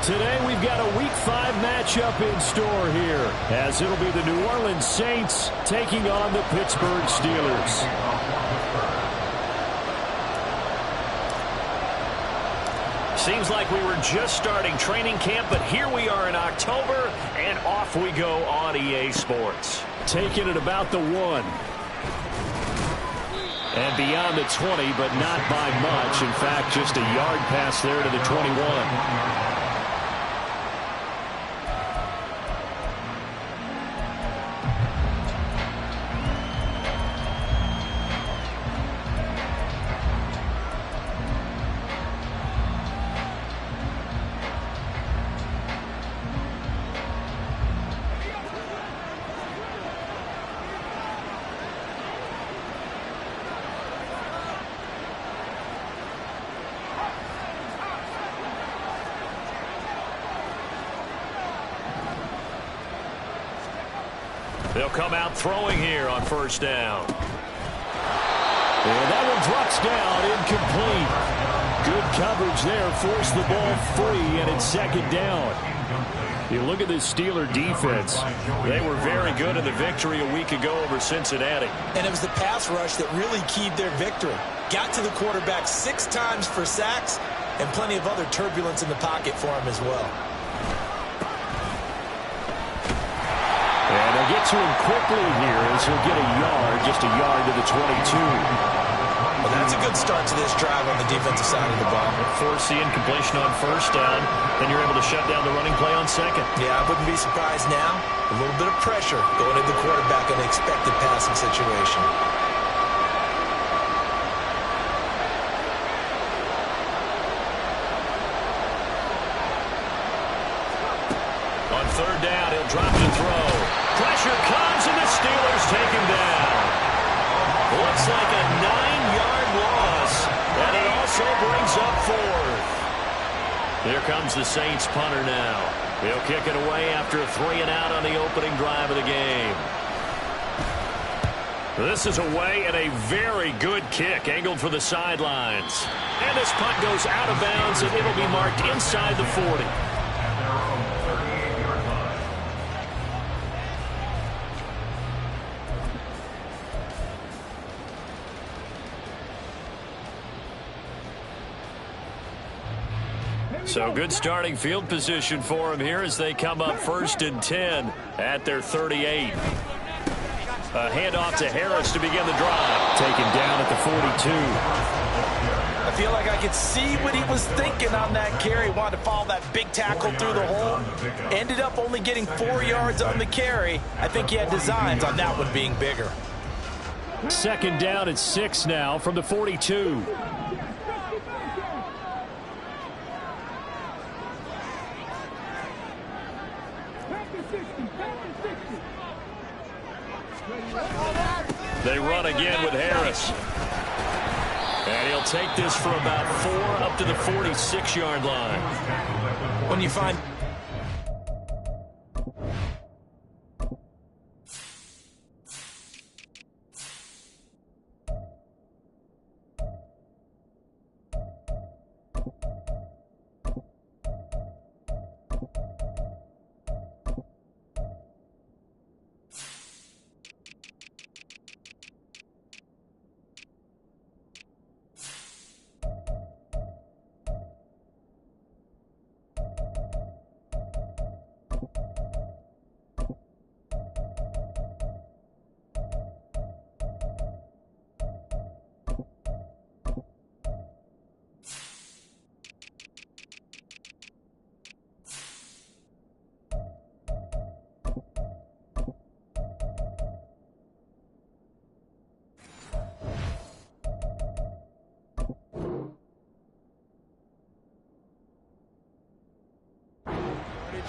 Today we've got a Week 5 matchup in store here, as it'll be the New Orleans Saints taking on the Pittsburgh Steelers. Seems like we were just starting training camp, but here we are in October, and off we go on EA Sports. Taking it about the 1. And beyond the 20, but not by much. In fact, just a yard pass there to the 21. They'll come out throwing here on first down. And that one drops down, incomplete. Good coverage there, forced the ball free, and it's second down. You look at this Steeler defense. They were very good in the victory a week ago over Cincinnati. And it was the pass rush that really keyed their victory. Got to the quarterback 6 times for sacks, and plenty of other turbulence in the pocket for him as well. And they'll get to him quickly here as he'll get a yard, just a yard to the 22. Well, that's a good start to this drive on the defensive side of the ball. Force the incompletion on first down, then you're able to shut down the running play on second. Yeah, I wouldn't be surprised now. A little bit of pressure going at the quarterback in an expected passing situation. On third down, he'll drop to throw. Pressure comes, and the Steelers take him down. Looks like a 9-yard loss, and it also brings up 4th. Here comes the Saints punter now. He'll kick it away after a 3-and-out on the opening drive of the game. This is away and a very good kick, angled for the sidelines. And this punt goes out of bounds, and it'll be marked inside the 40. So good starting field position for him here as they come up 1st and 10 at their 38. A handoff to Harris to begin the drive. Taken down at the 42. I feel like I could see what he was thinking on that carry. Wanted to follow that big tackle through the hole. Ended up only getting 4 yards on the carry. I think he had designs on that one being bigger. Second down at 6 now from the 42. They run again with Harris. And he'll take this for about 4 up to the 46-yard line. When you find...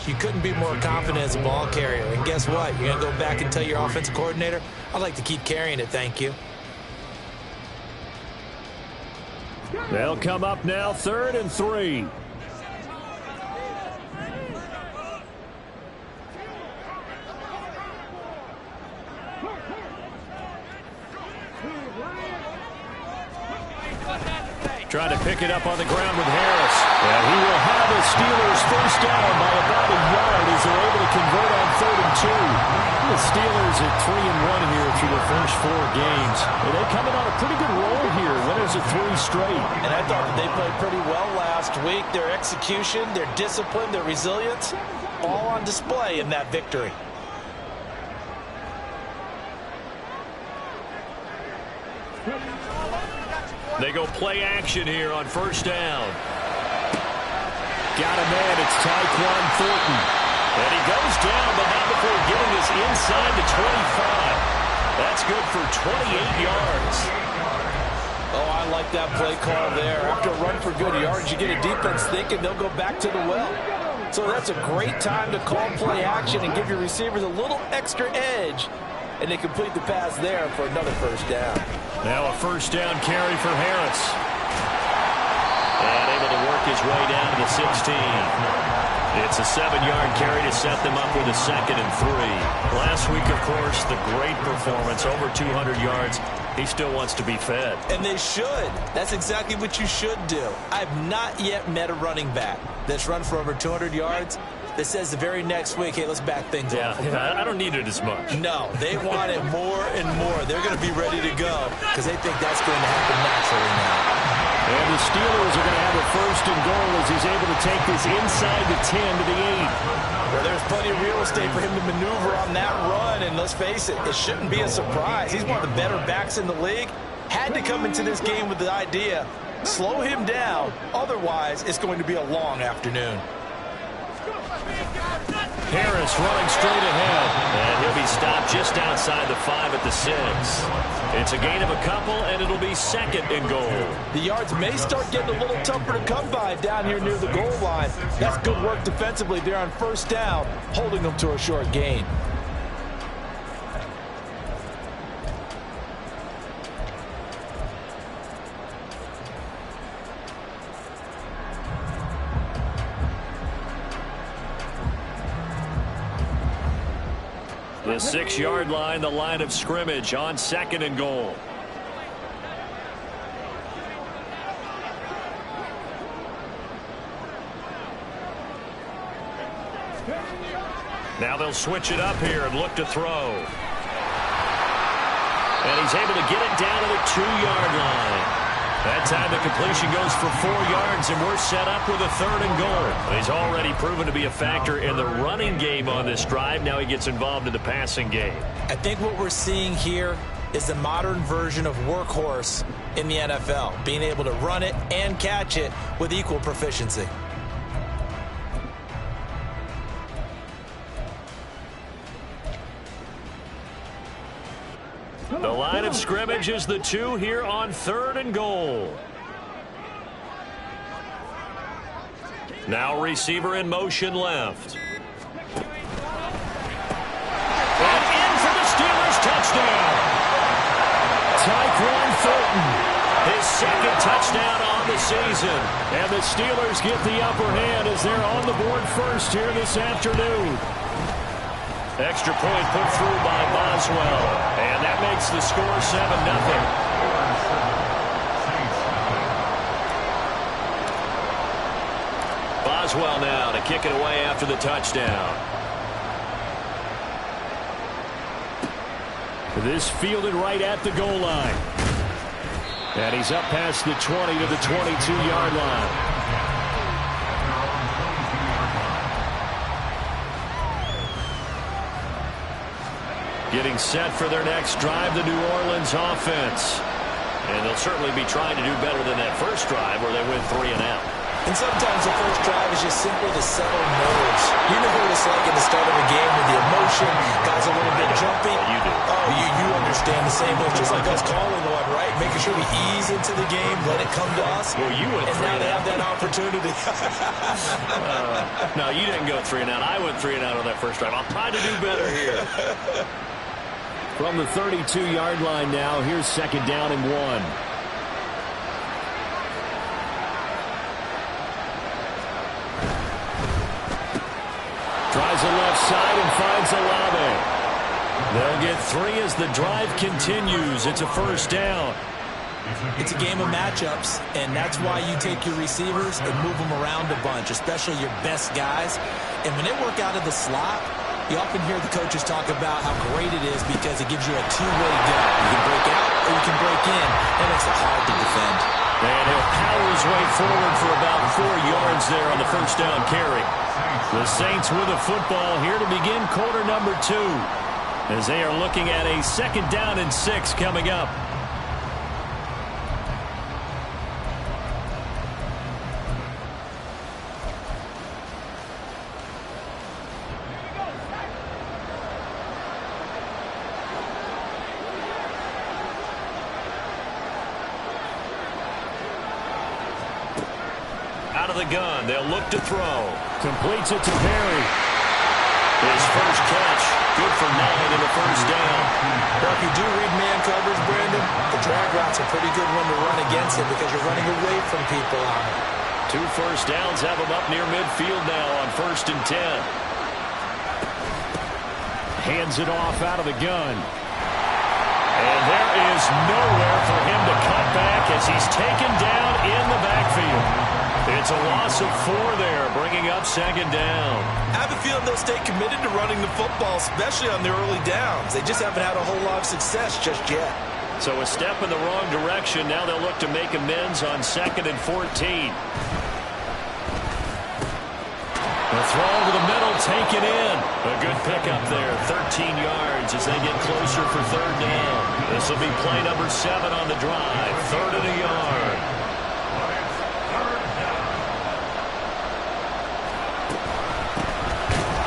You couldn't be more confident as a ball carrier. And guess what? You're going to go back and tell your offensive coordinator, I'd like to keep carrying it, thank you. They'll come up now 3rd and 3. Trying to pick it up on the ground with Harris. And he will have the Steelers first down by about a yard as they're able to convert on 3rd and 2. The Steelers at 3-1 here through the first 4 games. And they come in on a pretty good roll here. Winners of 3 straight. And I thought that they played pretty well last week. Their execution, their discipline, their resilience, all on display in that victory. They go play action here on first down. Got a man. It's Tyquan Thornton. And he goes down, but not before getting this inside the 25. That's good for 28 yards. Oh, I like that play call there. After a run for good yards, you get a defense thinking they'll go back to the well. So that's a great time to call play action and give your receivers a little extra edge. And they complete the pass there for another first down. Now a first down carry for Harris. And able to work his way down to the 16. It's a 7-yard carry to set them up with a 2nd and 3. Last week, of course, the great performance, over 200 yards. He still wants to be fed. And they should. That's exactly what you should do. I've not yet met a running back that's run for over 200 yards that says the very next week, hey, let's back things up. Yeah, I don't need it as much. No, they want it more and more. They're going to be ready to go because they think that's going to happen naturally now. And the Steelers are going to have a 1st and goal as he's able to take this inside the 10 to the 8. Well, there's plenty of real estate for him to maneuver on that run, and let's face it, it shouldn't be a surprise. He's one of the better backs in the league. Had to come into this game with the idea, slow him down, otherwise it's going to be a long afternoon. Harris running straight ahead. And he'll be stopped just outside the 5 at the 6. It's a gain of a couple, and it'll be 2nd and goal. The yards may start getting a little tougher to come by down here near the goal line. That's good work defensively there on first down, holding them to a short gain. The 6-yard line, the line of scrimmage on 2nd and goal. Now they'll switch it up here and look to throw. And he's able to get it down to the 2-yard line. That time the completion goes for 4 yards, and we're set up with a 3rd and goal. He's already proven to be a factor in the running game on this drive. Now he gets involved in the passing game. I think what we're seeing here is the modern version of workhorse in the NFL, being able to run it and catch it with equal proficiency. The line of scrimmage is the 2 here on 3rd and goal. Now receiver in motion left. And in for the Steelers touchdown. Tyquan Thornton. His 2nd touchdown on the season. And the Steelers get the upper hand as they're on the board first here this afternoon. Extra point put through by Boswell. And that makes the score 7-0. Boswell now to kick it away after the touchdown. This fielded right at the goal line. And he's up past the 20 to the 22-yard line. Getting set for their next drive, the New Orleans offense. And they'll certainly be trying to do better than that first drive where they went 3 and out. And sometimes the first drive is just simply to settle nerves. You know what it's like at the start of a game with the emotion, guys a little bit jumpy. You do. Oh, you understand the same. It's just like us calling one, right? Making sure we ease into the game, let it come to us. Well, you went and 3 now and they out. have that opportunity. No, you didn't go 3 and out. I went 3 and out on that first drive. I'll try to do better here. From the 32-yard line now, here's 2nd down and 1. Tries the left side and finds Olave. They'll get 3 as the drive continues. It's a first down. It's a game of matchups, and that's why you take your receivers and move them around a bunch, especially your best guys. And when they work out of the slot, you often hear the coaches talk about how great it is because it gives you a two-way go. You can break out or you can break in. That makes it hard to defend. And he'll power his way forward for about 4 yards there on the first down carry. The Saints with the football here to begin quarter number 2, as they are looking at a 2nd down and 6 coming up. Out of the gun, they'll look to throw. Completes it to Perry. His first catch, good for 9 in the first down. Well, if you do read man coverage, Brandon, the drag route's a pretty good one to run against it because you're running away from people on it. 2 first downs have him up near midfield now on 1st and 10. Hands it off out of the gun. And there is nowhere for him to cut back as he's taken down in the backfield. It's a loss of 4 there, bringing up 2nd down. I have a feeling they'll stay committed to running the football, especially on the early downs. They just haven't had a whole lot of success just yet. So a step in the wrong direction. Now they'll look to make amends on 2nd and 14. The throw over the middle, taken in. A good pickup there, 13 yards as they get closer for 3rd down. This will be play number 7 on the drive. 3rd and a yard.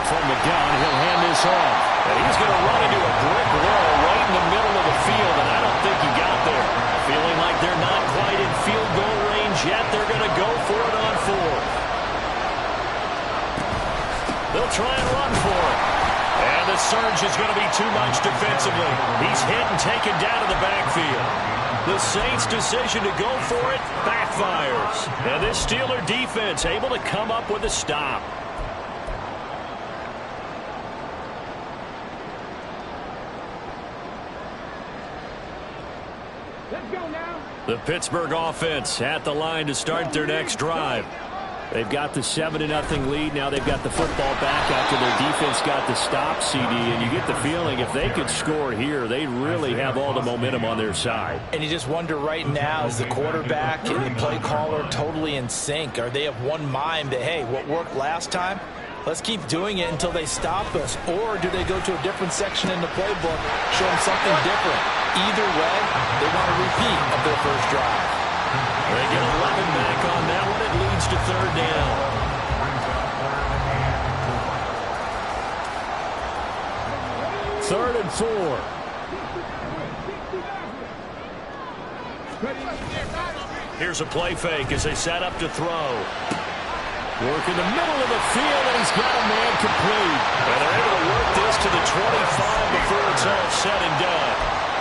From the gun, he'll hand this off. And he's going to run into a brick wall right in the middle of the field, and I don't think he got there. Feeling like they're not quite in field goal range yet. They're going to go for it on 4th. They'll try and run for it. And the surge is going to be too much defensively. He's hit and taken down to the backfield. The Saints' decision to go for it backfires. And this Steeler defense able to come up with a stop. The Pittsburgh offense at the line to start their next drive. They've got the 7-0 lead. Now they've got the football back after their defense got the stop, CD. And you get the feeling if they could score here, they really have all the momentum on their side. And you just wonder right now, is the quarterback and the play caller totally in sync? Are they of one mind that, hey, what worked last time, let's keep doing it until they stop us? Or do they go to a different section in the playbook, show them something different? Either way, they want a repeat of their first drive. They get 11 back on that one. It leads to 3rd down. Third and 4. Here's a play fake as they set up to throw. Work in the middle of the field, and he's got a man complete. And they're able to work this to the 25 before it's all said and done.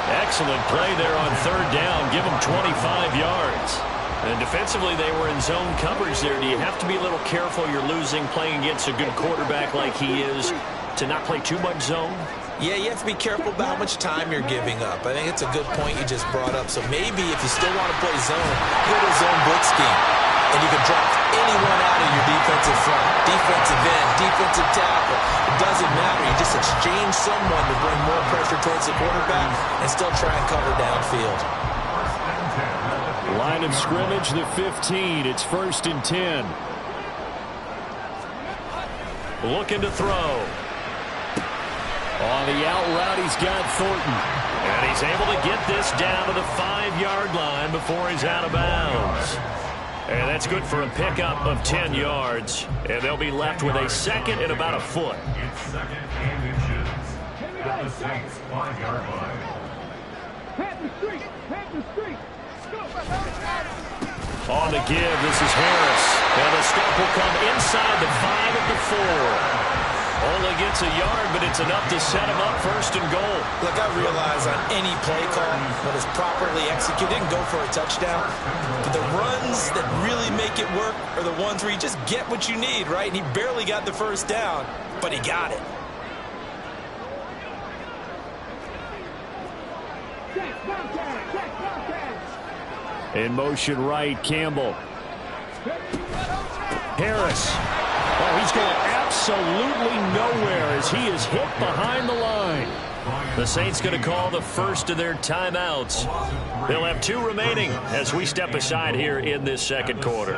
Excellent play there on 3rd down. Give them 25 yards. And defensively, they were in zone coverage there. Do you have to be a little careful? You're losing playing against a good quarterback like he is to not play too much zone? Yeah, you have to be careful about how much time you're giving up. I think it's a good point you just brought up. So maybe if you still want to play zone, go to a zone blitz scheme. And you can drop anyone out of your defensive front, defensive end, defensive tackle. It doesn't matter. You just exchange someone to bring more pressure towards the quarterback and still try and cover downfield. Line of scrimmage, the 15. It's 1st and 10. Looking to throw. On the out route, he's got Thornton. And he's able to get this down to the 5-yard line before he's out of bounds. And that's good for a pickup of 10 yards. And they'll be left with a 2nd and about a foot. On the give, this is Harris. And the stop will come inside the 5 at the 4. Only gets a yard, but it's enough to set him up 1st and goal. Look, I realize on any play call, when it's properly executed, it can go for a touchdown. But the runs that really make it work are the ones where you just get what you need, right? And he barely got the 1st down, but he got it. In motion right, Campbell. Harris. Oh, he's going absolutely nowhere as he is hit behind the line. The Saints going to call the first of their timeouts. They'll have 2 remaining as we step aside here in this second quarter.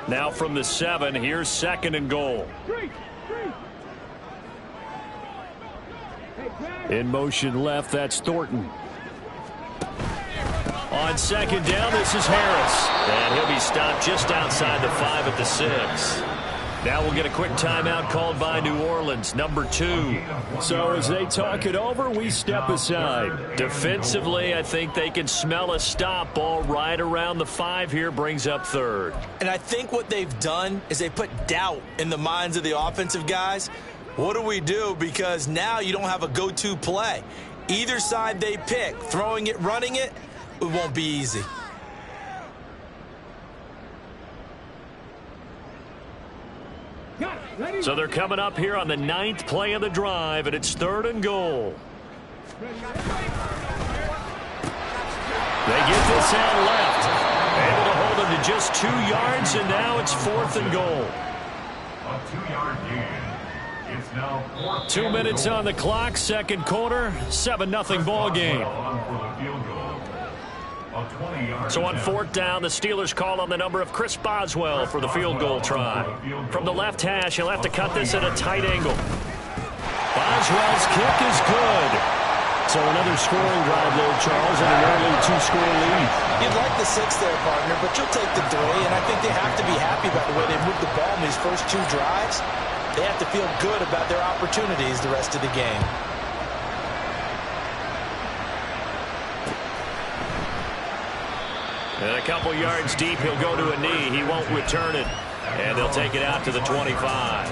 Now from the 7, here's 2nd and goal. In motion left, that's Thornton. On 2nd down, this is Harris. And he'll be stopped just outside the 5 at the 6. Now we'll get a quick timeout called by New Orleans, number 2. So as they talk it over, we step aside. Defensively, I think they can smell a stop. Ball right around the 5 here, brings up 3rd. And I think what they've done is they put doubt in the minds of the offensive guys. What do we do? Because now you don't have a go-to play. Either side they pick, throwing it, running it, it won't be easy. So they're coming up here on the 9th play of the drive, and it's 3rd and goal. They get this out left. Able to hold them to just 2 yards, and now it's 4th and goal. A 2-yard gain. It's now 2 minutes on the clock, second quarter, 7-0 ball game. So on 4th down, the Steelers call on the number of Chris Boswell for the field goal try. From the left hash, he'll have to cut this at a tight angle. Boswell's kick is good. So another scoring drive there, Charles, and an early 2-score lead. You'd like the 6 there, partner, but you'll take the 3, and I think they have to be happy about the way they moved the ball in these first 2 drives. They have to feel good about their opportunities the rest of the game. And a couple yards deep, he'll go to a knee. He won't return it. And they'll take it out to the 25.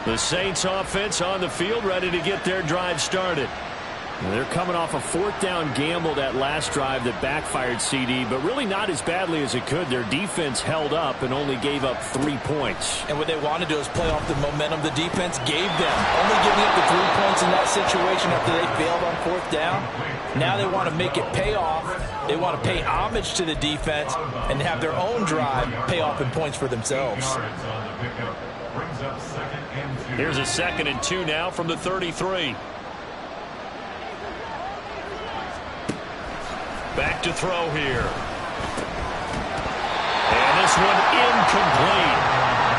The Saints offense on the field, ready to get their drive started. They're coming off a 4th down gamble that last drive that backfired, CD, but really not as badly as it could. Their defense held up and only gave up 3 points. And what they want to do is play off the momentum the defense gave them. Only giving up the 3 points in that situation after they failed on 4th down. Now they want to make it pay off. They want to pay homage to the defense and have their own drive pay off in points for themselves. Here's a 2nd and 2 now from the 33. Back to throw here. And this one incomplete.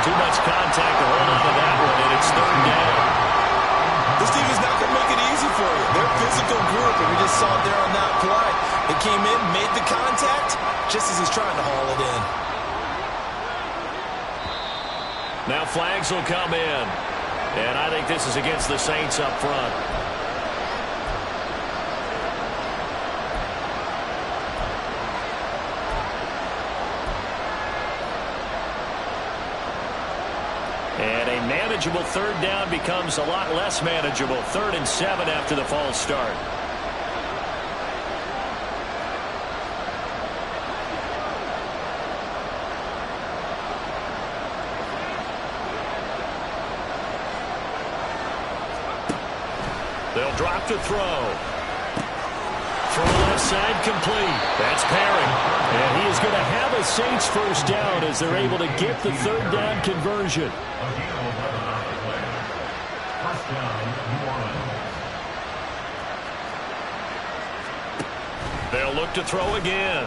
Too much contact to hold on to that one, and it's 3rd down. This team is not going to make it easy for you. They're a physical group, and we just saw it there on that play. They came in, made the contact, just as he's trying to haul it in. Now flags will come in. And I think this is against the Saints up front. And a manageable 3rd down becomes a lot less manageable. 3rd and 7 after the false start. They'll drop to throw. Throw left side complete. That's Perry. And he is going to have a Saints first down as they're able to get the 3rd down conversion. They'll look to throw again.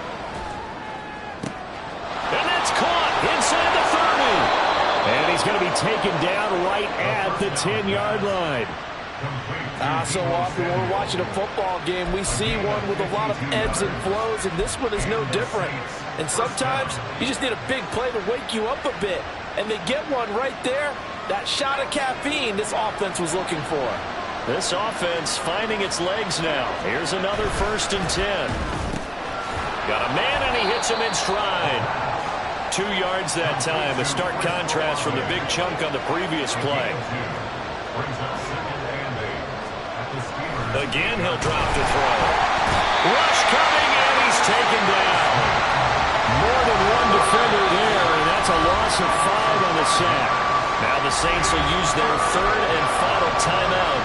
And that's caught inside the 30. And he's going to be taken down right at the 10-yard line. So often when we're watching a football game, we see one with a lot of ebbs and flows, and this one is no different. And sometimes you just need a big play to wake you up a bit. And they get one right there. That shot of caffeine this offense was looking for. This offense finding its legs now. Here's another 1st and 10. Got a man, and he hits him in stride. 2 yards that time. A stark contrast from the big chunk on the previous play. Again, he'll drop to throw. Rush coming, and he's is taken down. More than one defender there, and that's a loss of 5 on the sack. Now the Saints will use their third and final timeout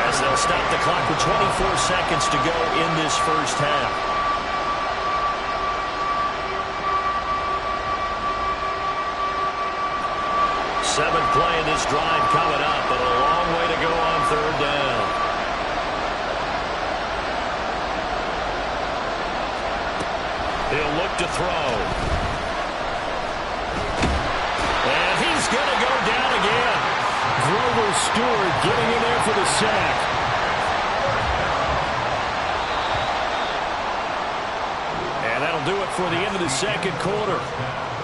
as they'll stop the clock with 24 seconds to go in this first half. Seventh play in this drive coming up, but a long way to go on third down. He'll look to throw. And he's going to go down again. Grover Stewart getting in there for the sack. And that'll do it for the end of the second quarter.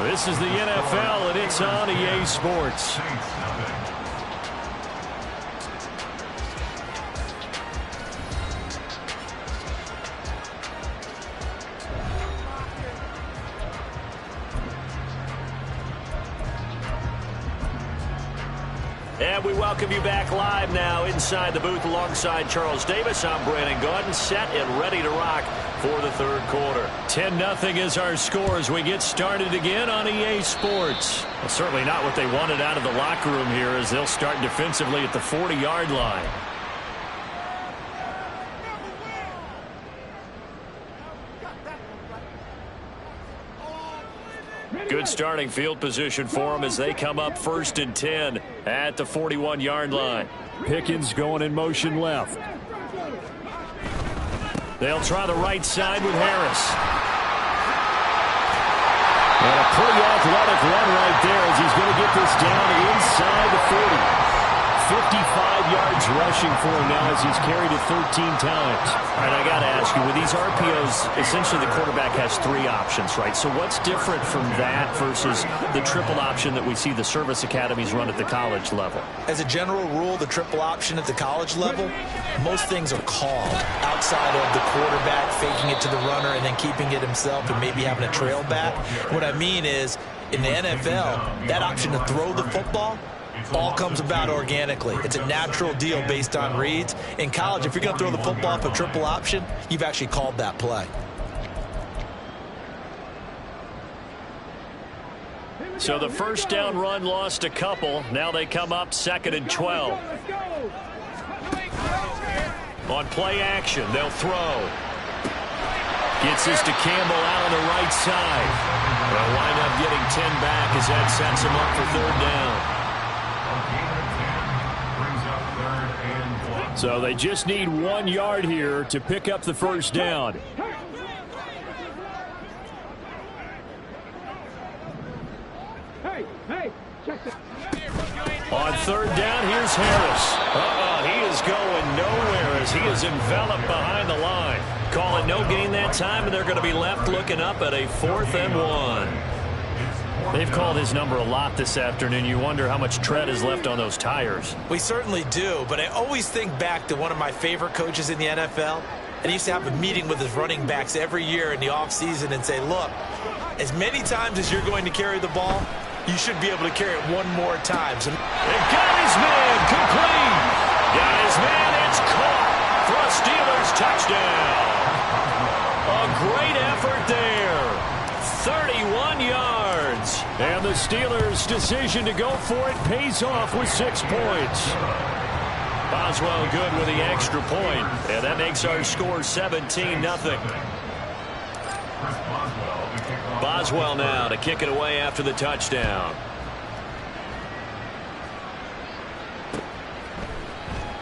This is the NFL, and it's on EA Sports. And we welcome you back live now inside the booth alongside Charles Davis. I'm Brandon Gaudin, set and ready to rock for the third quarter. 10-0 is our score as we get started again on EA Sports. Well, certainly not what they wanted out of the locker room here as they'll start defensively at the 40-yard line. Good starting field position for them as they come up 1st and 10 at the 41-yard line. Pickens going in motion left. They'll try the right side with Harris. And a pretty athletic run right there as he's going to get this down inside the 40. 55 yards rushing for him now as he's carried it 13 times. All right, I got to ask you, with these RPOs, essentially the quarterback has 3 options, right? So what's different from that versus the triple option that we see the service academies run at the college level? As a general rule, the triple option at the college level, most things are called outside of the quarterback faking it to the runner and then keeping it himself and maybe having a trail back. What I mean is, in the NFL, that option to throw the football all comes about organically. It's a natural deal based on reads. In college, if you're going to throw the football for triple option, you've actually called that play. So the first down run lost a couple. Now they come up 2nd and 12. On play action, they'll throw. Gets this to Campbell out on the right side. They'll wind up getting 10 back as that sets him up for 3rd down. So they just need 1 yard here to pick up the first down. On 3rd down, here's Harris. He is going nowhere as he is enveloped behind the line. Call it no gain that time, and they're going to be left looking up at a 4th and 1. They've called his number a lot this afternoon. You wonder how much tread is left on those tires. We certainly do, but I always think back to one of my favorite coaches in the NFL. And he used to have a meeting with his running backs every year in the offseason and say, look, as many times as you're going to carry the ball, you should be able to carry it one more time. So they've got his man complete. Got his man, it's caught for a Steelers touchdown. A great effort there. 31 yards. And the Steelers' decision to go for it pays off with 6 points. Boswell good with the extra point. And that makes our score 17-0. Boswell now to kick it away after the touchdown.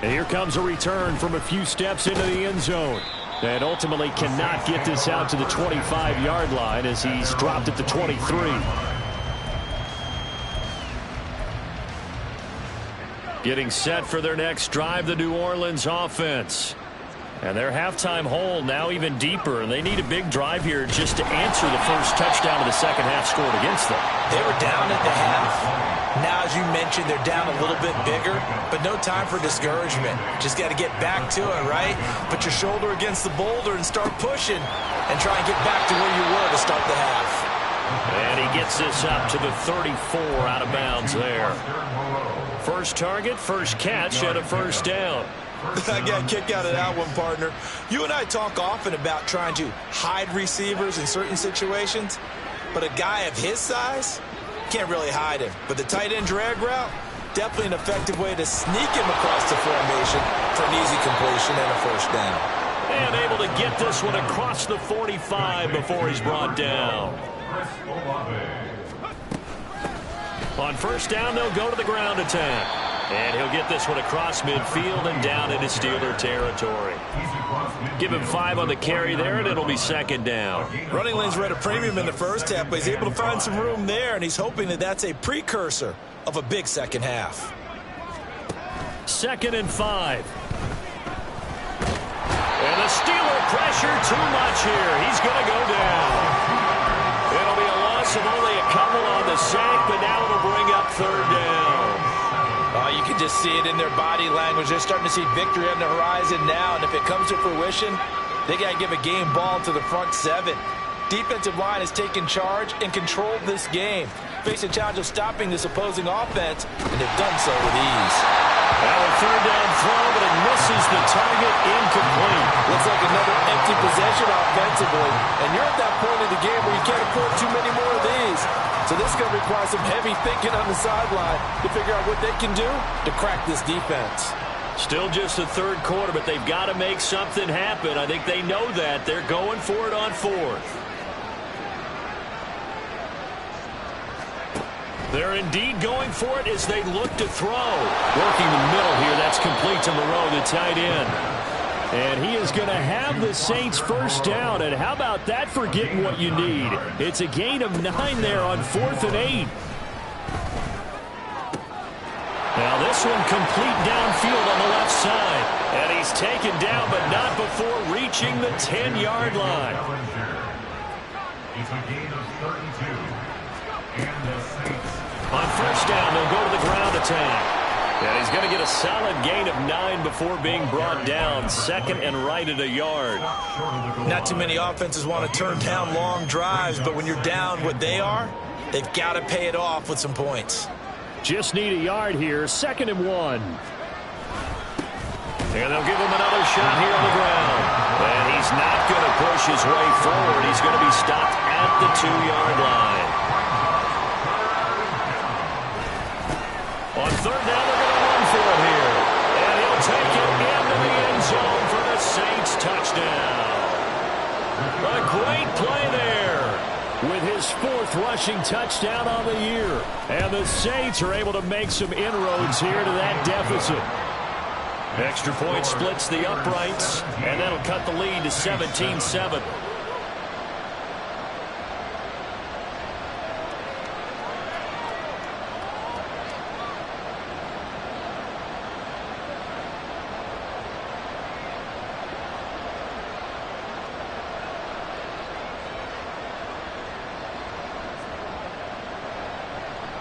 And here comes a return from a few steps into the end zone. And ultimately cannot get this out to the 25-yard line as he's dropped at the 23. Getting set for their next drive, the New Orleans offense. And their halftime hole now even deeper, and they need a big drive here just to answer the first touchdown of the second half scored against them. They were down at the half. Now, as you mentioned, they're down a little bit bigger, but no time for discouragement. Just got to get back to it, right? Put your shoulder against the boulder and start pushing and try and get back to where you were to start the half. And he gets this up to the 34 out of bounds there. First target, first catch, and a first down. I got a kick out of that one, partner. You and I talk often about trying to hide receivers in certain situations, but a guy of his size can't really hide him. But the tight end drag route, definitely an effective way to sneak him across the formation for an easy completion and a first down. And able to get this one across the 45 before he's brought down. On first down, they'll go to the ground attack. And he'll get this one across midfield and down into Steeler territory. Give him 5 on the carry there, and it'll be second down. Running lanes were at a premium in the first half, but he's able to find some room there, and he's hoping that that's a precursor of a big second half. 2nd and 5. And the Steeler pressure too much here. He's going to go down. It'll be a loss of only a couple on the sack, but now it'll bring up 3rd down. Oh, you can just see it in their body language. They're starting to see victory on the horizon now, and if it comes to fruition, they got to give a game ball to the front 7. Defensive line has taken charge and controlled this game. Face a challenge of stopping this opposing offense, and they've done so with ease. Now a 3rd down throw, but it misses the target, incomplete. Looks like another empty possession offensively, and you're at that point in the game where you can't afford too many more of these. So this is going to require some heavy thinking on the sideline to figure out what they can do to crack this defense. Still just the 3rd quarter, but they've got to make something happen. I think they know that. They're going for it on 4th. They're indeed going for it as they look to throw. Working the middle here. That's complete to Moreau, the tight end. And he is going to have the Saints first down. And how about that for getting what you need? It's a gain of 9 there on 4th and 8. Now this one complete downfield on the left side. And he's taken down, but not before reaching the 10-yard line. It's a gain of 32. And the Saints. On first down, they'll go to the ground attack. And he's going to get a solid gain of 9 before being brought down. 2nd and right at a yard. Not too many offenses want to turn down long drives, but when you're down what they are, they've got to pay it off with some points. Just need a yard here. 2nd and 1. And they'll give him another shot here on the ground. And he's not going to push his way forward. He's going to be stopped at the 2-yard line. On 3rd down, they're going to run for it here. And he'll take it into the end zone for the Saints touchdown. A great play there with his 4th rushing touchdown on the year. And the Saints are able to make some inroads here to that deficit. Extra point splits the uprights, and that'll cut the lead to 17-7.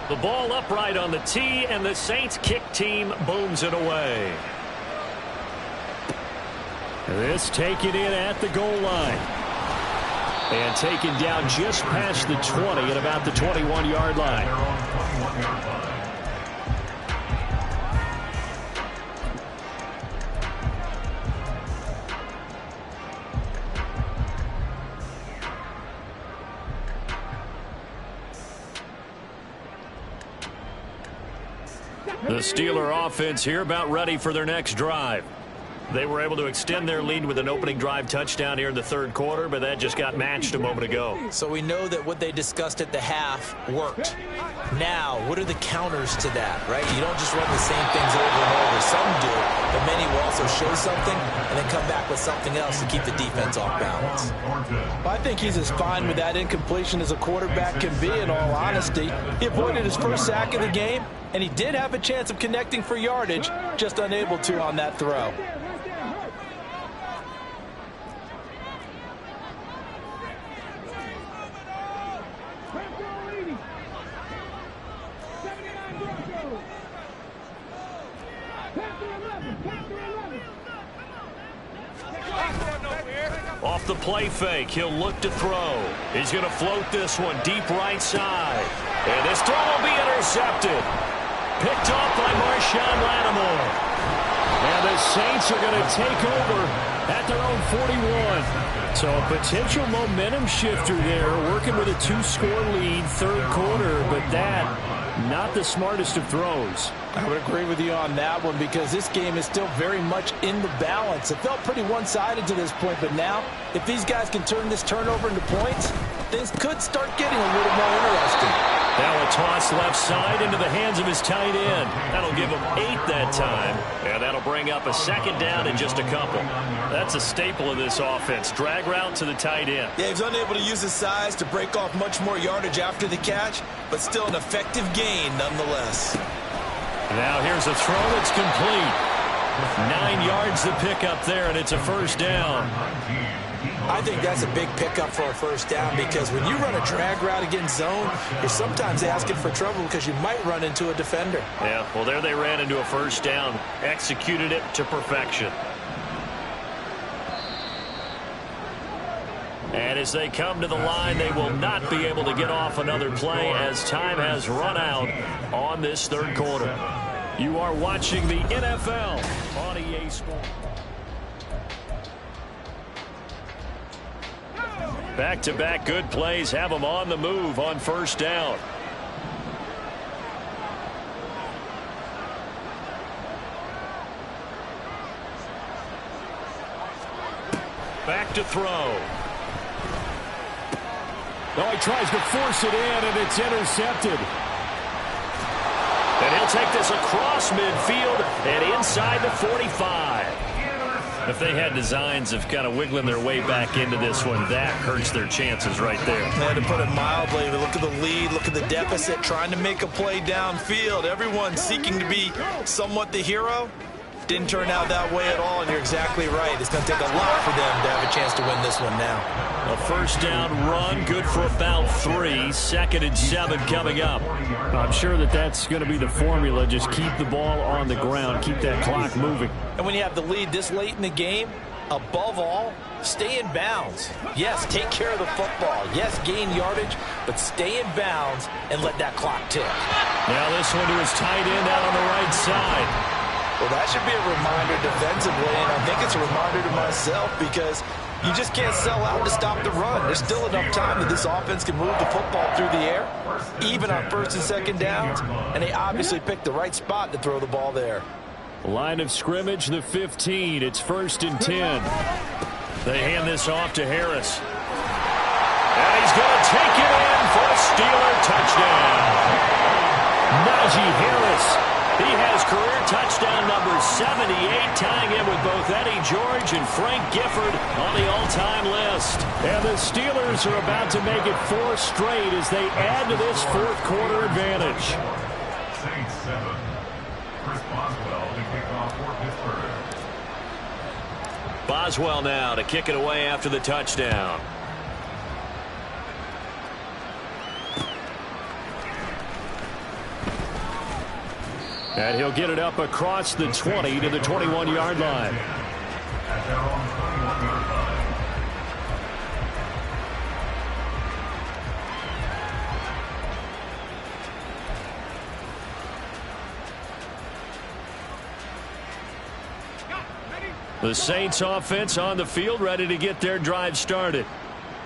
The ball upright on the tee, and the Saints kick team booms it away. This taken in at the goal line. And taken down just past the 20 at about the 21-yard line. The Steeler offense here about ready for their next drive. They were able to extend their lead with an opening drive touchdown here in the 3rd quarter, but that just got matched a moment ago. So we know that what they discussed at the half worked. Now, what are the counters to that, right? You don't just run the same things over and over. Some do, but many will also show something and then come back with something else to keep the defense off balance. Well, I think he's as fine with that incompletion as a quarterback can be, in all honesty. He avoided his first sack of the game, and he did have a chance of connecting for yardage, just unable to on that throw. Off the play fake, he'll look to throw. He's going to float this one deep right side. And this throw will be intercepted. Picked off by Marshawn Lattimore. And the the Saints are going to take over at their own 41. So a potential momentum shifter there, working with a 2-score lead, third quarter, but that, not the smartest of throws. I would agree with you on that one because this game is still very much in the balance. It felt pretty one-sided to this point, but now, if these guys can turn this turnover into points, things could start getting a little more interesting. Now a toss left side into the hands of his tight end. That'll give him 8 that time. And that'll bring up a second down in just a couple. That's a staple of this offense. Drag route to the tight end. Yeah, he's unable to use his size to break off much more yardage after the catch, but still an effective gain nonetheless. Now here's a throw that's complete. 9 yards to pick up there, and it's a first down. I think that's a big pickup for a first down because when you run a drag route against zone, you're sometimes asking for trouble because you might run into a defender. Yeah, well, there they ran into a first down. Executed it to perfection. And as they come to the line, they will not be able to get off another play as time has run out on this third quarter. You are watching the NFL on EA Sports. Back-to-back good plays have them on the move on first down. Back to throw. Oh, he tries to force it in, and it's intercepted. And he'll take this across midfield and inside the 45. If they had designs of kind of wiggling their way back into this one, that hurts their chances right there. And to put it mildly, look at the lead, look at the deficit, trying to make a play downfield. Everyone seeking to be somewhat the hero. Didn't turn out that way at all, and you're exactly right. It's going to take a lot for them to have a chance to win this one now. A first down run, good for about 3. 2nd and 7 coming up. I'm sure that's going to be the formula. Just keep the ball on the ground. Keep that clock moving. And when you have the lead this late in the game, above all, stay in bounds. Yes, take care of the football. Yes, gain yardage, but stay in bounds and let that clock tick. Now this one to his tight end out on the right side. Well, that should be a reminder defensively, and I think it's a reminder to myself because you just can't sell out to stop the run. There's still enough time that this offense can move the football through the air, even on 1st and 2nd downs, and they obviously picked the right spot to throw the ball there. Line of scrimmage, the 15. It's 1st and 10. They hand this off to Harris. And he's going to take it in for a Steeler touchdown. Najee Harris. He has career touchdown number 78, tying him with both Eddie George and Frank Gifford on the all-time list. And the Steelers are about to make it 4 straight as they add to this fourth quarter advantage. Saints 7. Chris Boswell to kick off for Pittsburgh. Boswell now to kick it away after the touchdown. And he'll get it up across the 20 to the 21-yard line. At their own 21-yard line. The Saints offense on the field, ready to get their drive started.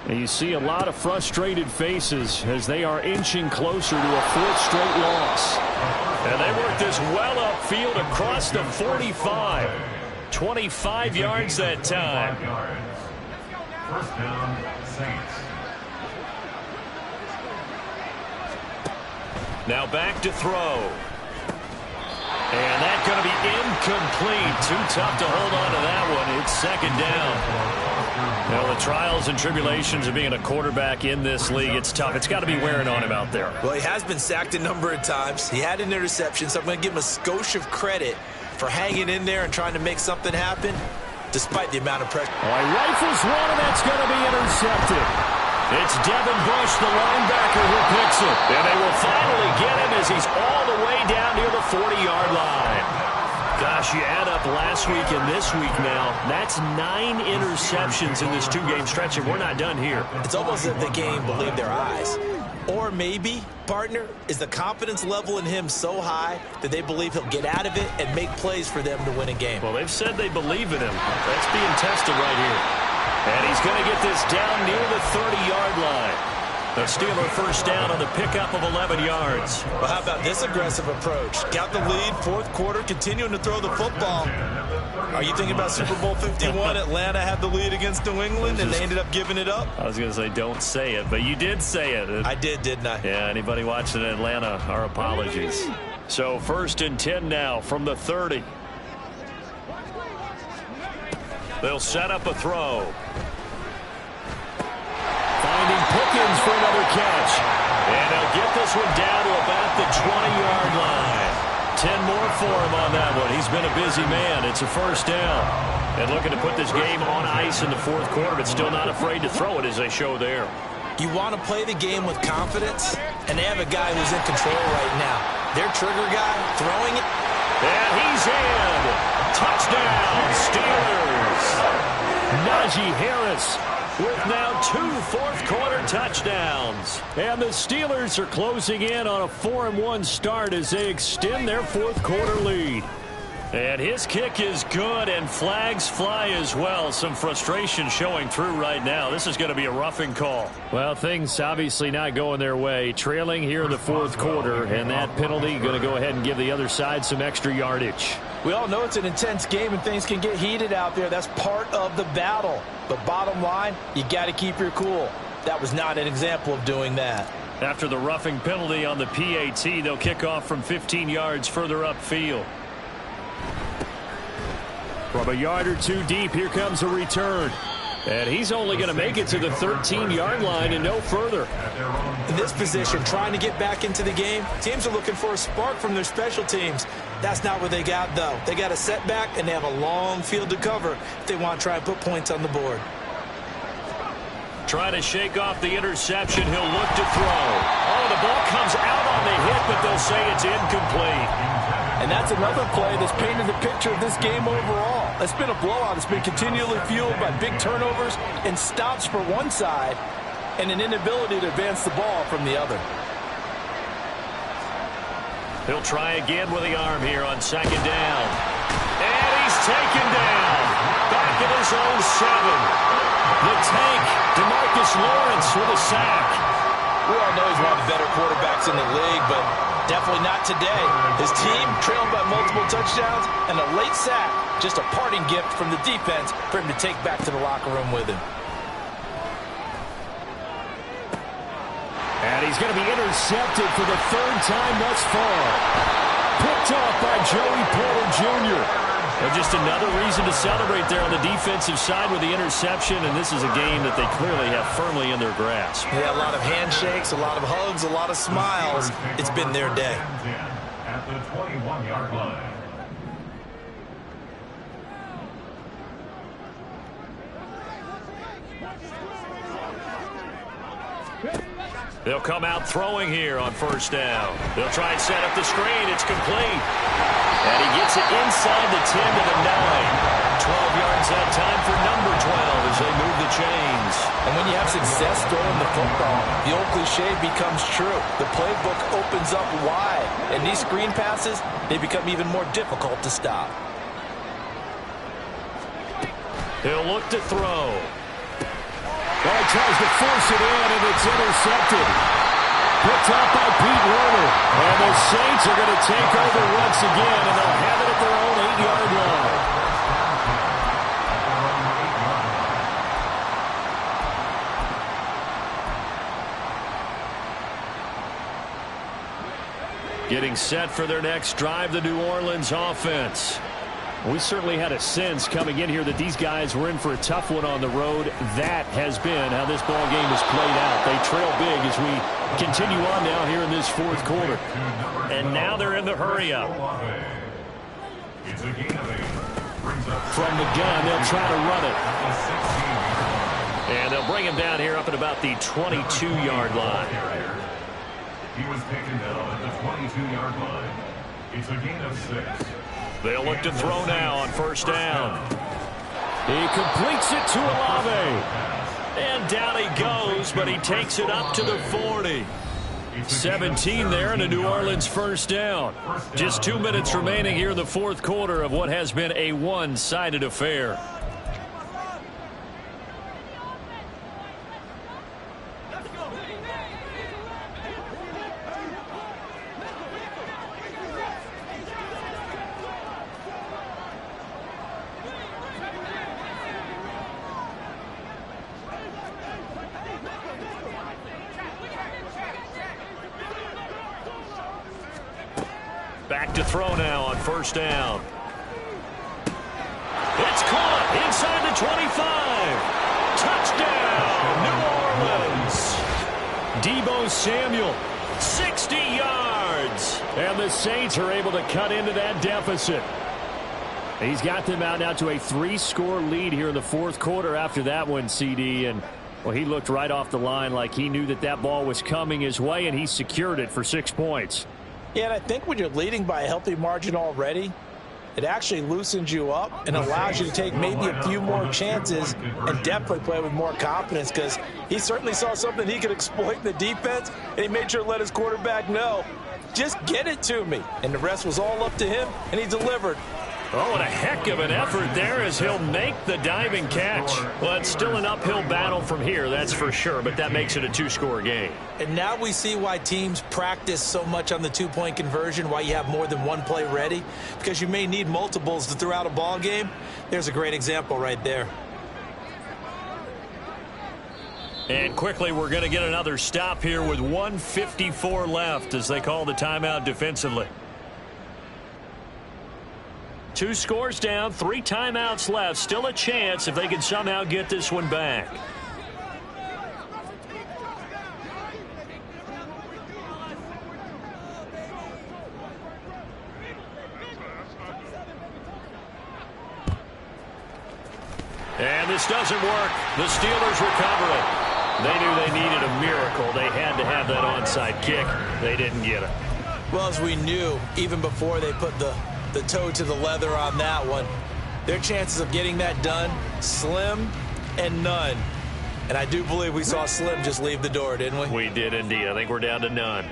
And you see a lot of frustrated faces as they are inching closer to a 4th straight loss. And they work this well upfield across the 45. 25 yards that time. First down, Saints. Now back to throw. And that's going to be incomplete. Too tough to hold on to that one. It's 2nd down. Well, the trials and tribulations of being a quarterback in this league, it's tough. It's got to be wearing on him out there. Well, he has been sacked a number of times. He had an interception, so I'm going to give him a skosh of credit for hanging in there and trying to make something happen despite the amount of pressure. Oh, he rifles one, and that's going to be intercepted. It's Devin Bush, the linebacker, who picks it. And they will finally get him as he's all the way down near the 40-yard line. Gosh, you add up last week and this week now, that's 9 interceptions in this 2-game stretch, and we're not done here. It's almost as if the game believed their eyes. Or maybe, partner, is the confidence level in him so high that they believe he'll get out of it and make plays for them to win a game. Well, they've said they believe in him. That's being tested right here. And he's going to get this down near the 30-yard line. The Steeler first down on the pickup of 11 yards. Well, how about this aggressive approach? Got the lead, fourth quarter, continuing to throw the football. Are you thinking about Super Bowl 51? Atlanta had the lead against New England, and they ended up giving it up? I was going to say don't say it, but you did say it. I did, didn't I? Yeah, anybody watching in Atlanta, our apologies. So 1st and 10 now from the 30. They'll set up a throw. Finding Pickens for another catch. And they'll get this one down to about the 20-yard line. 10 more for him on that one. He's been a busy man. It's a first down. And looking to put this game on ice in the fourth quarter, but still not afraid to throw it as they show there. You want to play the game with confidence, and they have a guy who's in control right now. Their trigger guy throwing it. And he's in. Touchdown, Steelers. Najee Harris with now 2 fourth-quarter touchdowns. And the Steelers are closing in on a 4-1 start as they extend their fourth-quarter lead. And his kick is good, and flags fly as well. Some frustration showing through right now. This is going to be a roughing call. Well, things obviously not going their way. Trailing here in the fourth quarter, and that penalty going to go ahead and give the other side some extra yardage. We all know it's an intense game and things can get heated out there. That's part of the battle. But bottom line, you got to keep your cool. That was not an example of doing that. After the roughing penalty on the PAT, they'll kick off from 15 yards further upfield. From a yard or two deep, here comes a return. And he's only going to make it to the 13-yard line and no further. In this position, trying to get back into the game, teams are looking for a spark from their special teams. That's not what they got, though. They got a setback, and they have a long field to cover if they want to try and put points on the board. Trying to shake off the interception. He'll look to throw. Oh, the ball comes out on the hit, but they'll say it's incomplete. And that's another play that's painted the picture of this game overall. It's been a blowout. It's been continually fueled by big turnovers and stops for one side and an inability to advance the ball from the other. He'll try again with the arm here on 2nd down. And he's taken down. Back at his own 7. The tank, DeMarcus Lawrence with a sack. We all know he's one of the better quarterbacks in the league, but definitely not today. His team trailed by multiple touchdowns and a late sack. Just a parting gift from the defense for him to take back to the locker room with him. And he's going to be intercepted for the 3rd time thus far. Picked off by Joey Porter Jr. Well, just another reason to celebrate there on the defensive side with the interception, and this is a game that they clearly have firmly in their grasp. Yeah, a lot of handshakes, a lot of hugs, a lot of smiles. It's been their day. At the 21-yard line. They'll come out throwing here on 1st down. They'll try and set up the screen. It's complete. And he gets it inside the 10 to the 9. 12 yards that time for number 12 as they move the chains. And when you have success throwing the football, the old cliche becomes true. The playbook opens up wide. And these screen passes, they become even more difficult to stop. He'll look to throw. Well, he tries to force it in, and it's intercepted. Picked up by Pete Werner. And the Saints are going to take over once again, and they'll have it at their own 8-yard line. Getting set for their next drive, the New Orleans offense. We certainly had a sense coming in here that these guys were in for a tough one on the road. That has been how this ball game has played out. They trail big as we continue on now here in this fourth quarter. And now they're in the hurry-up. From the gun, they'll try to run it. And they'll bring him down here up at about the 22-yard line. He was taken down at the 22-yard line. It's a gain of 6. They'll look to throw now on 1st down. He completes it to Olave. And down he goes, but he takes it up to the 40. 17 there and a New Orleans first down. Just 2 minutes remaining here in the fourth quarter of what has been a one-sided affair. Back to throw now on first down. It's caught inside the 25. Touchdown, New Orleans. Deebo Samuel, 60 yards. And the Saints are able to cut into that deficit. He's got them out now to a 3-score lead here in the fourth quarter after that one, CD. And, well, he looked right off the line like he knew that that ball was coming his way, and he secured it for 6 points. Yeah, and I think when you're leading by a healthy margin already, it actually loosens you up and allows you to take maybe a few more chances and definitely play with more confidence, because he certainly saw something he could exploit in the defense, and he made sure to let his quarterback know, just get it to me. And the rest was all up to him, and he delivered. Oh, and a heck of an effort there as he'll make the diving catch. Well, it's still an uphill battle from here, that's for sure, but that makes it a 2-score game. And now we see why teams practice so much on the 2-point conversion, why you have more than one play ready, because you may need multiples to throw out a ball game. There's a great example right there. And quickly, we're going to get another stop here with 1:54 left as they call the timeout defensively. 2 scores down, 3 timeouts left. Still a chance if they can somehow get this one back. And this doesn't work. The Steelers recover it. They knew they needed a miracle. They had to have that onside kick. They didn't get it. Well, as we knew, even before they put the toe to the leather on that one, their chances of getting that done, slim and none. And I do believe we saw Slim just leave the door, didn't we? We did indeed. I think we're down to none.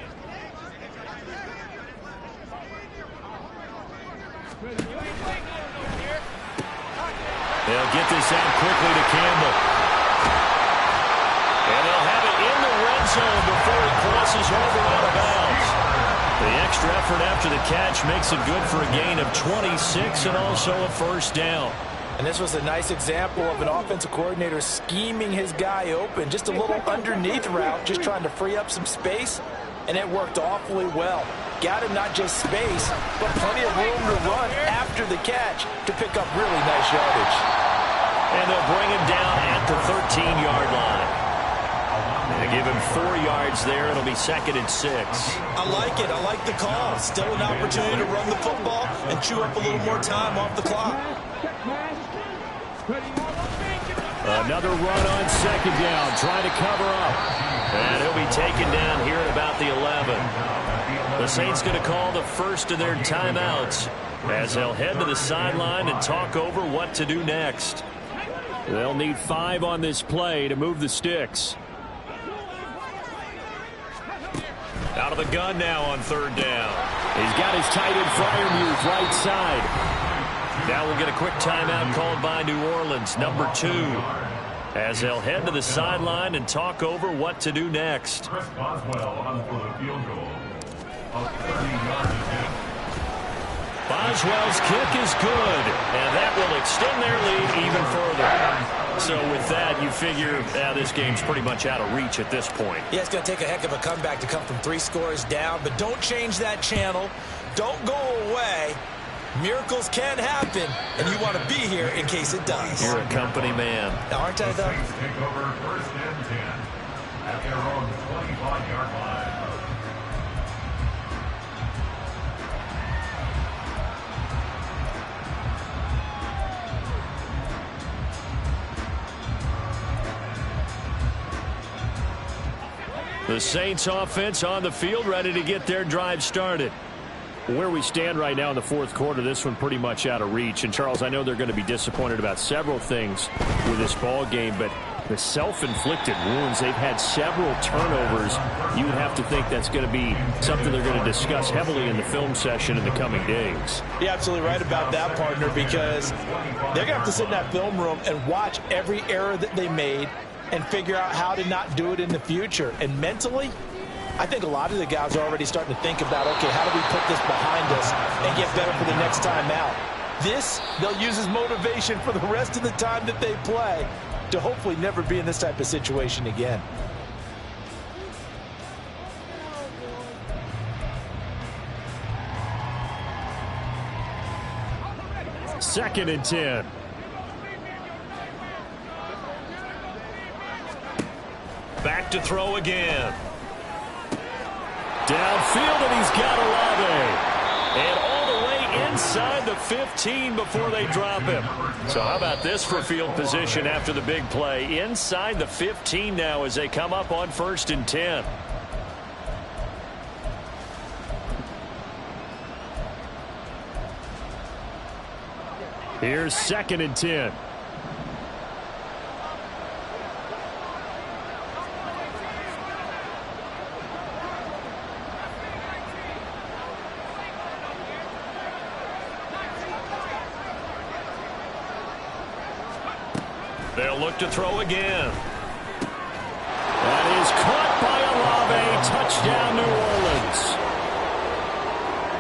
They'll get this out quickly to Campbell. And they'll have it in the red zone before he crosses over out of bounds. The extra effort after the catch makes it good for a gain of 26 and also a first down. And this was a nice example of an offensive coordinator scheming his guy open. Just a little underneath route, just trying to free up some space, and it worked awfully well. Got him not just space, but plenty of room to run after the catch to pick up really nice yardage. And they'll bring him down at the 13-yard line. They give him 4 yards there. It'll be 2nd and 6. I like it. I like the call. Still an opportunity to run the football and chew up a little more time off the clock. Another run on 2nd down, trying to cover up. And he'll be taken down here at about the 11. The Saints going to call the first of their timeouts as they'll head to the sideline and talk over what to do next. They'll need 5 on this play to move the sticks. Out of the gun now on 3rd down. He's got his tight end Freiermuth right side. Now we'll get a quick timeout called by New Orleans, number 2, as they'll head to the sideline and talk over what to do next. Chris Boswell on for the field goal. A 30-yard attempt. Boswell's kick is good, and that will extend their lead even further. So with that, you figure this game's pretty much out of reach at this point. Yeah, it's going to take a heck of a comeback to come from 3 scores down, but don't change that channel. Don't go away. Miracles can happen, and you want to be here in case it does. You're a company man. Now, aren't I, though? Saints take over 1st and 10 at their own 25-yard line. The Saints offense on the field, ready to get their drive started. Where we stand right now in the fourth quarter, this one pretty much out of reach. And, Charles, I know they're going to be disappointed about several things with this ball game, but The self-inflicted wounds, they've had several turnovers. You would have to think that's going to be something they're going to discuss heavily in the film session in the coming days. You're absolutely right about that, partner, because they're going to have to sit in that film room and watch every error that they made and figure out how to not do it in the future. And mentally, I think a lot of the guys are already starting to think about, okay, how do we put this behind us and get better for the next time out? This, they'll use as motivation for the rest of the time that they play to hopefully never be in this type of situation again. Second and 10. Back to throw again. Downfield, and he's got Olave. And all the way inside the 15 before they drop him. So how about this for field position after the big play? Inside the 15 now as they come up on 1st and 10. Here's 2nd and 10. They'll look to throw again. That is caught by Olave. Touchdown, New Orleans.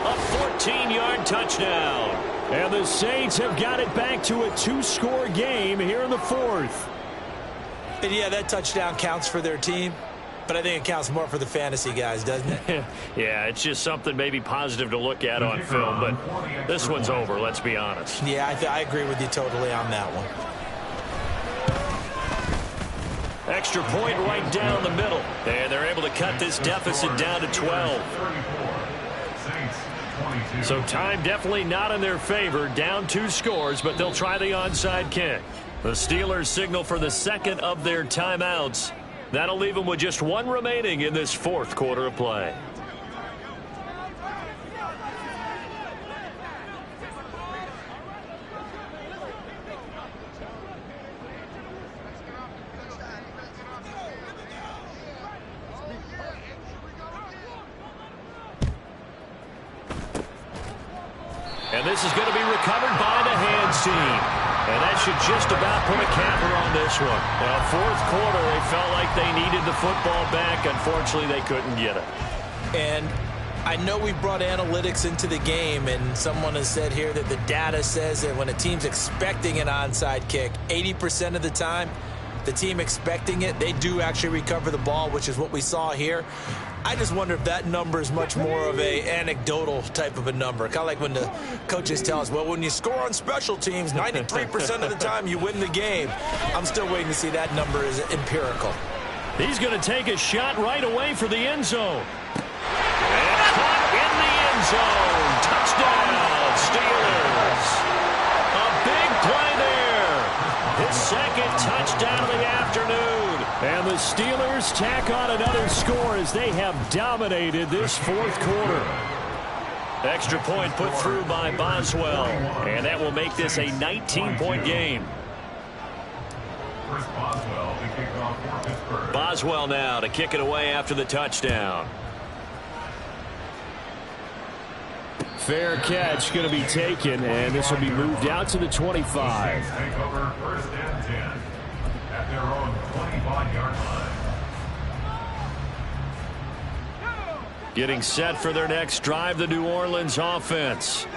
A 14-yard touchdown. And the Saints have got it back to a 2-score game here in the 4th. And yeah, that touchdown counts for their team, but I think it counts more for the fantasy guys, doesn't it? Yeah, it's just something maybe positive to look at on film, but this one's over, let's be honest. Yeah, I agree with you totally on that one. Extra point right down the middle. And they're able to cut this deficit down to 12. So time definitely not in their favor. Down 2 scores, but they'll try the onside kick. The Steelers signal for the second of their timeouts. That'll leave them with just 1 remaining in this 4th quarter of play. And this is going to be recovered by the hands team. And that should just about put a capper on this one. Well, 4th quarter, they felt like they needed the football back. Unfortunately, they couldn't get it. And I know we brought analytics into the game, and someone has said here that the data says that when a team's expecting an onside kick, 80% of the time, the team expecting it, they do actually recover the ball, which is what we saw here. I just wonder if that number is much more of a anecdotal type of a number. Kind of like when the coaches tell us, well, when you score on special teams, 93% of the time you win the game. I'm still waiting to see that number is empirical. He's going to take a shot right away for the end zone. And caught in the end zone. Touchdown, Steelers. A big play there. His 2nd touchdown of the afternoon. And the Steelers tack on another score as they have dominated this 4th quarter. Extra point put through by Boswell. And that will make this a 19-point game. Boswell now to kick it away after the touchdown. Fair catch going to be taken, and this will be moved out to the 25. Take over 1st and 10 at their own 25-yard line. Getting set for their next drive, the New Orleans offense.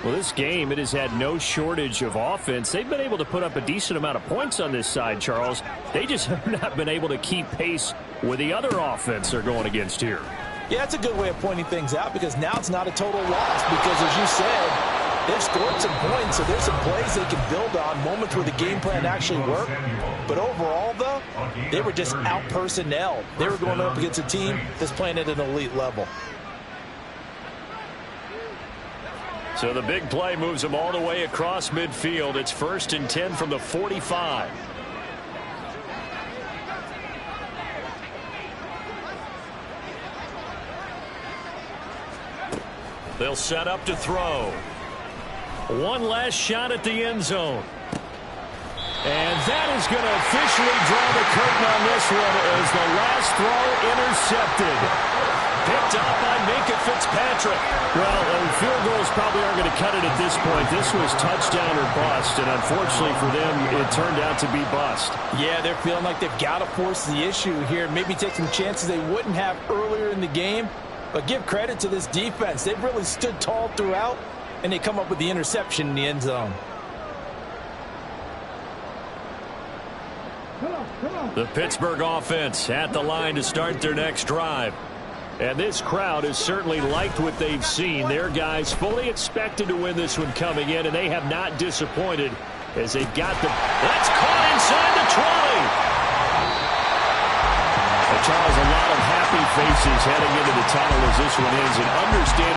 Well, this game, it has had no shortage of offense. They've been able to put up a decent amount of points on this side, Charles. They just have not been able to keep pace with the other offense they're going against here. Yeah, that's a good way of pointing things out, because now it's not a total loss, because as you said, they've scored some points, so there's some plays they can build on, moments where the game plan actually worked. But overall, though, they were just out-personnelled. They were going up against a team that's playing at an elite level. So the big play moves them all the way across midfield. It's 1st and 10 from the 45. They'll set up to throw. One last shot at the end zone. And that is going to officially draw the curtain on this one as the last throw intercepted. Picked up by Minkah Fitzpatrick. Well, field goals probably aren't going to cut it at this point. This was touchdown or bust, and unfortunately for them, it turned out to be bust. Yeah, they're feeling like they've got to force the issue here. Maybe take some chances they wouldn't have earlier in the game. But give credit to this defense. They've really stood tall throughout, and they come up with the interception in the end zone. The Pittsburgh offense at the line to start their next drive. And this crowd has certainly liked what they've seen. Their guys fully expected to win this one coming in, and they have not disappointed as they got the... That's caught inside the 20. Charles, a lot of happy faces heading into the tunnel as this one ends, and understand